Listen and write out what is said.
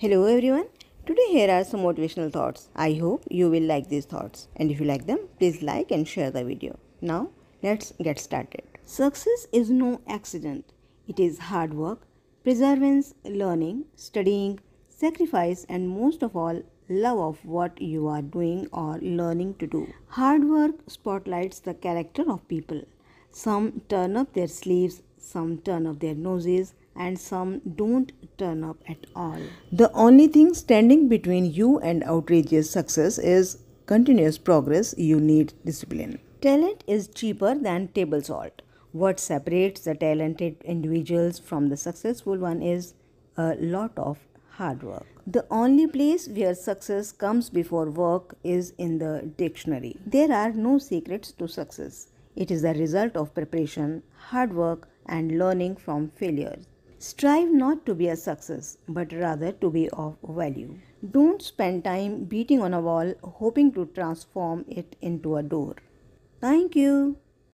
Hello everyone. Today here are some motivational thoughts. I hope you will like these thoughts. And if you like them, please like and share the video. Now, let's get started. Success is no accident. It is hard work, perseverance, learning, studying, sacrifice and most of all, love of what you are doing or learning to do. Hard work spotlights the character of people. Some turn up their sleeves, some turn up their noses, and some don't turn up at all. The only thing standing between you and outrageous success is continuous progress. You need discipline. Talent is cheaper than table salt. What separates the talented individuals from the successful one is a lot of hard work. The only place where success comes before work is in the dictionary. There are no secrets to success. It is the result of preparation, hard work, and learning from failures. Strive not to be a success, but rather to be of value. Don't spend time beating on a wall hoping to transform it into a door. Thank you.